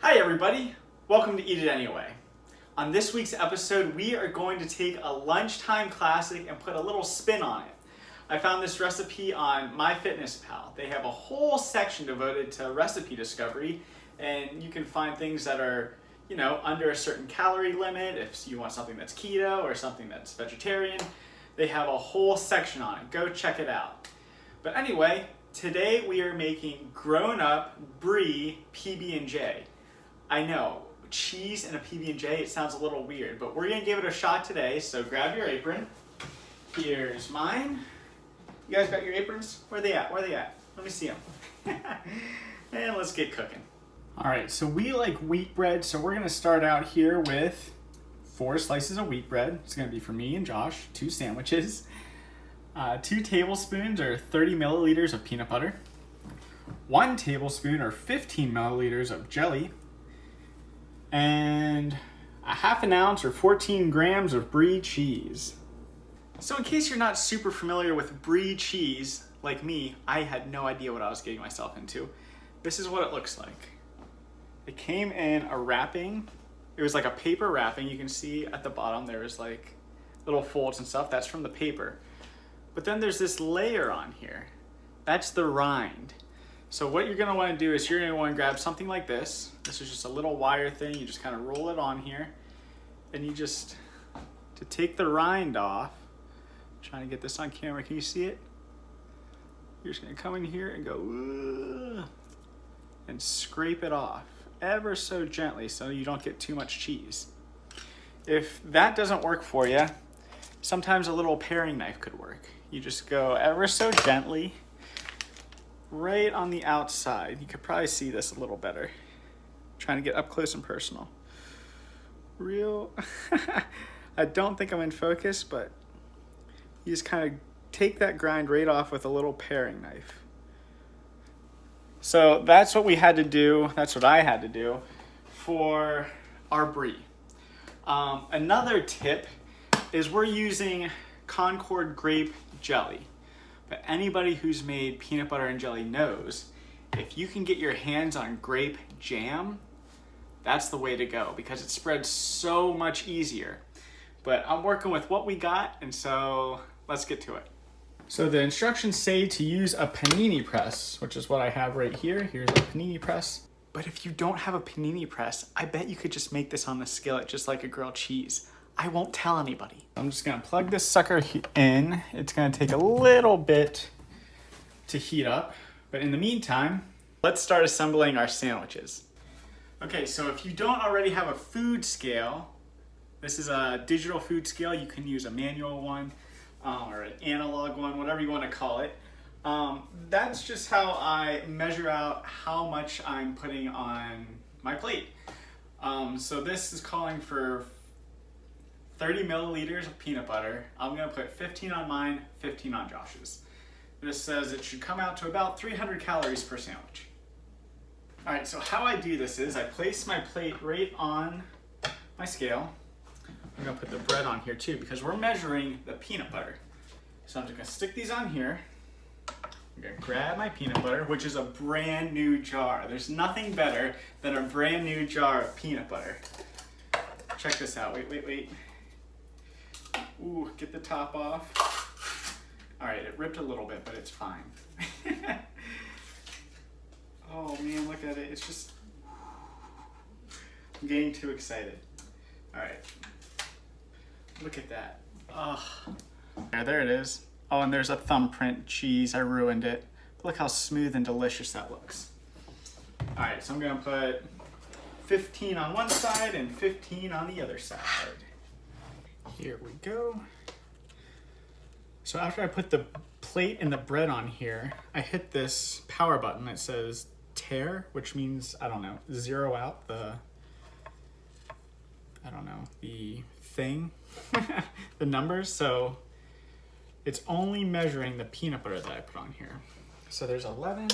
Hi everybody, welcome to Eat It Anyway. On this week's episode, we are going to take a lunchtime classic and put a little spin on it. I found this recipe on MyFitnessPal. They have a whole section devoted to recipe discovery, and you can find things that are, under a certain calorie limit. If you want something that's keto or something that's vegetarian, they have a whole section on it. Go check it out. But anyway, today we are making grown-up Brie PB&J. I know, cheese and a PB&J, it sounds a little weird, but we're gonna give it a shot today, so grab your apron. Here's mine. You guys got your aprons? Where are they at? Let me see them. And let's get cooking. All right, so we like wheat bread, so we're gonna start out here with 4 slices of wheat bread. It's gonna be for me and Josh, 2 sandwiches. 2 tablespoons or 30 milliliters of peanut butter. 1 tablespoon or 15 milliliters of jelly. And a half an ounce or 14 grams of Brie cheese. So in case you're not super familiar with Brie cheese, like me, I had no idea what I was getting myself into. This is what it looks like. It came in a wrapping. It was like a paper wrapping. You can see at the bottom there was like little folds and stuff. That's from the paper. But then there's this layer on here. That's the rind. So what you're gonna wanna do is you're gonna wanna grab something like this. This is just a little wire thing. You just kind of roll it on here. And you just, to take the rind off, I'm trying to get this on camera, can you see it? You're just gonna come in here and go, "Ugh," and scrape it off ever so gently so you don't get too much cheese. If that doesn't work for you, sometimes a little paring knife could work. You just go ever so gently right on the outside. You could probably see this a little better. Trying to get up close and personal. I don't think I'm in focus, but you just kind of take that grind right off with a little paring knife. So that's what we had to do. That's what I had to do for our Brie. Another tip is we're using Concord grape jelly. But anybody who's made peanut butter and jelly knows if you can get your hands on grape jam, that's the way to go because it spreads so much easier. But I'm working with what we got, and so let's get to it. So the instructions say to use a panini press, which is what I have right here. Here's a panini press. But if you don't have a panini press, I bet you could just make this on the skillet just like a grilled cheese. I won't tell anybody. I'm just gonna plug this sucker in. It's gonna take a little bit to heat up, but in the meantime, let's start assembling our sandwiches. Okay, so if you don't already have a food scale, this is a digital food scale. You can use a manual one or an analog one, whatever you wanna call it. That's just how I measure out how much I'm putting on my plate. So this is calling for 30 milliliters of peanut butter. I'm gonna put 15 on mine, 15 on Josh's. This says it should come out to about 300 calories per sandwich. All right, so how I do this is I place my plate right on my scale. I'm gonna put the bread on here too because we're measuring the peanut butter. So I'm just gonna stick these on here. I'm gonna grab my peanut butter, which is a brand new jar. There's nothing better than a brand new jar of peanut butter. Check this out, wait. Ooh, get the top off. All right, it ripped a little bit, but it's fine. Oh man, look at it. It's just, I'm getting too excited. All right, look at that. Oh, there it is. Oh, and there's a thumbprint. Jeez, I ruined it. But look how smooth and delicious that looks. All right, so I'm gonna put 15 on one side and 15 on the other side. Here we go. So after I put the plate and the bread on here, I hit this power button that says thier, which means, zero out the thing, the numbers. So it's only measuring the peanut butter that I put on here. So there's 11.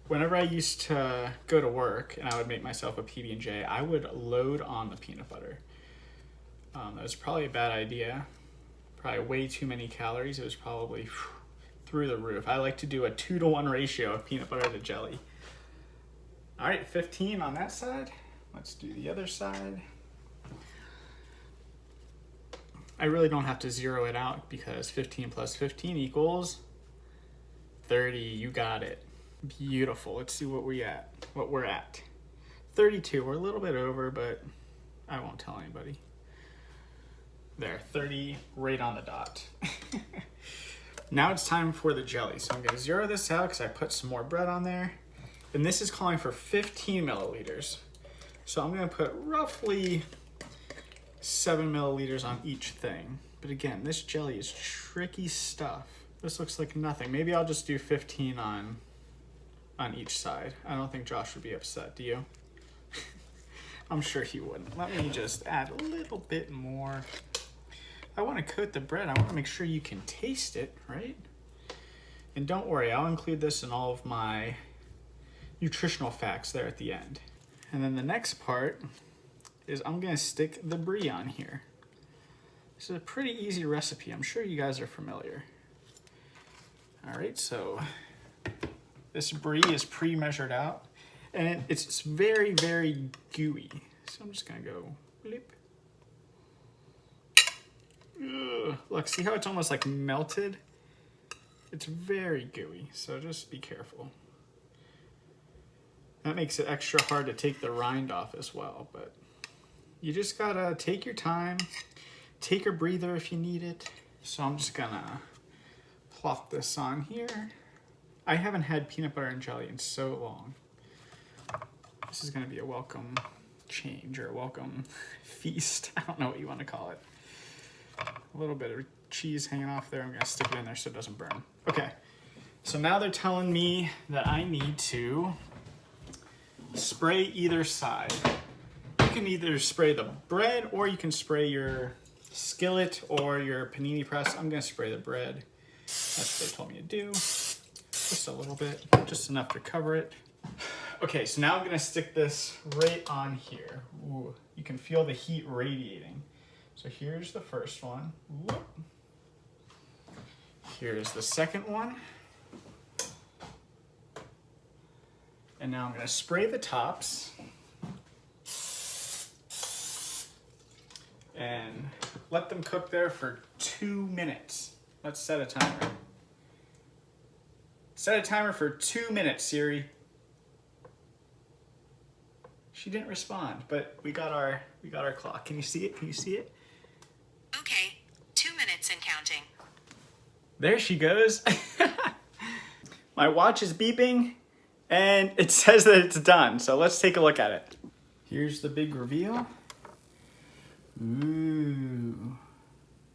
Whenever I used to go to work and I would make myself a PB&J, I would load on the peanut butter. That was probably a bad idea. Probably way too many calories. It was probably through the roof. I like to do a 2-to-1 ratio of peanut butter to jelly. All right, 15 on that side. Let's do the other side. I really don't have to zero it out because 15 plus 15 equals 30. You got it. Beautiful. Let's see what we're at. 32. We're a little bit over, but I won't tell anybody. There, 30 right on the dot. Now it's time for the jelly. So I'm gonna zero this out because I put some more bread on there. And this is calling for 15 milliliters. So I'm gonna put roughly 7 milliliters on each thing. But again, this jelly is tricky stuff. This looks like nothing. Maybe I'll just do 15 on each side. I don't think Josh would be upset, do you? I'm sure he wouldn't. Let me just add a little bit more. I want to coat the bread. I want to make sure you can taste it, right? And don't worry, I'll include this in all of my nutritional facts there at the end. And then the next part is I'm going to stick the brie on here. This is a pretty easy recipe. I'm sure you guys are familiar. All right, so this brie is pre-measured out, and it's very, very gooey. So I'm just gonna go blip. Ugh, look, see how it's almost like melted? It's very gooey, so just be careful. That makes it extra hard to take the rind off as well, but you just gotta take your time, take a breather if you need it. So I'm just gonna plop this on here. I haven't had peanut butter and jelly in so long. This is gonna be a welcome change or a welcome feast. I don't know what you want to call it. A little bit of cheese hanging off there. I'm gonna stick it in there so it doesn't burn. Okay, so now they're telling me that I need to spray either side. You can either spray the bread or you can spray your skillet or your panini press. I'm gonna spray the bread. That's what they told me to do. Just a little bit, just enough to cover it. Okay, so now I'm gonna stick this right on here. Ooh, you can feel the heat radiating. So here's the first one. Whoop. Here's the second one. And now I'm gonna spray the tops. And let them cook there for 2 minutes. Let's set a timer. Set a timer for 2 minutes, Siri. She didn't respond, but we got our clock. Can you see it? Can you see it? Okay, 2 minutes and counting. There she goes. My watch is beeping and it says that it's done. So let's take a look at it. Here's the big reveal. Ooh,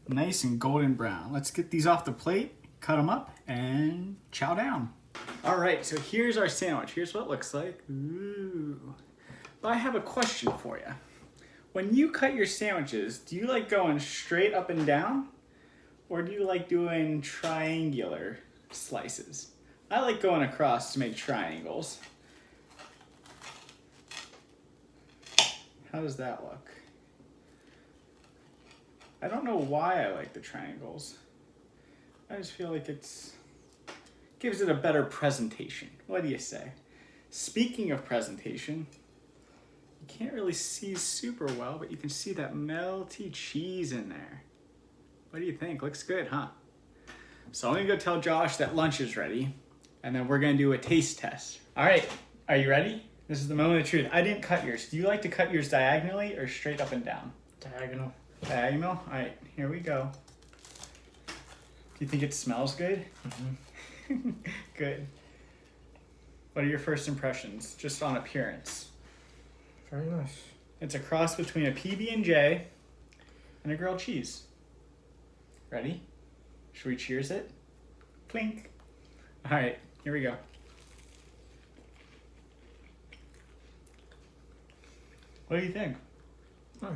nice and golden brown. Let's get these off the plate, cut them up, and chow down. All right, so here's our sandwich. Here's what it looks like. Ooh. But I have a question for you. When you cut your sandwiches, do you like going straight up and down? Or do you like doing triangular slices? I like going across to make triangles. How does that look? I don't know why I like the triangles. I just feel like gives it a better presentation. What do you say? Speaking of presentation, you can't really see super well, but you can see that melty cheese in there. What do you think? Looks good, huh? So I'm gonna go tell Josh that lunch is ready, and then we're gonna do a taste test. All right, are you ready? This is the moment of truth. I didn't cut yours. Do you like to cut yours diagonally or straight up and down? Diagonal. Diagonal? All right, here we go. Do you think it smells good? Mm-hmm. Good. What are your first impressions, just on appearance? Very nice. It's a cross between a PB&J and a grilled cheese. Ready? Should we cheers it? Clink. All right, here we go. What do you think? Nice.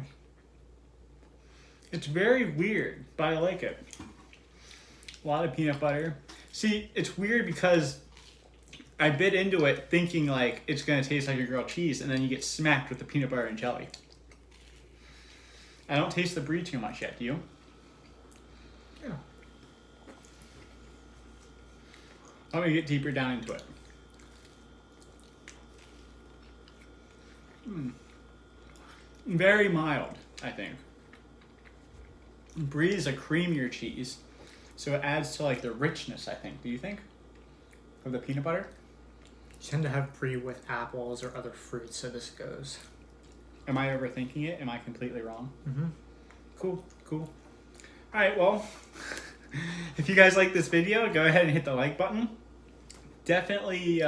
It's very weird, but I like it. A lot of peanut butter. See, it's weird because I bit into it thinking like it's gonna taste like a grilled cheese, and then you get smacked with the peanut butter and jelly. I don't taste the brie too much yet, do you? Yeah. I'm gonna get deeper down into it. Very mild, I think. Brie is a creamier cheese, so it adds to like the richness, I think. Do you think? Of the peanut butter? You tend to have Brie with apples or other fruits, so this goes. Am I overthinking it? Am I completely wrong? Mm-hmm. Cool. All right, well, if you guys like this video, go ahead and hit the like button. Definitely,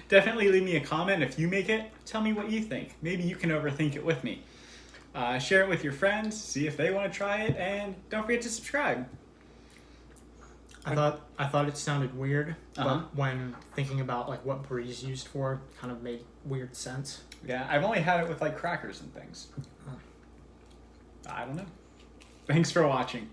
definitely leave me a comment if you make it. Tell me what you think. Maybe you can overthink it with me. Share it with your friends, see if they want to try it, and don't forget to subscribe. I thought it sounded weird, Uh-huh. but when thinking about like what Brie is used for, kind of made weird sense. Yeah, I've only had it with like crackers and things. I don't know. Thanks for watching.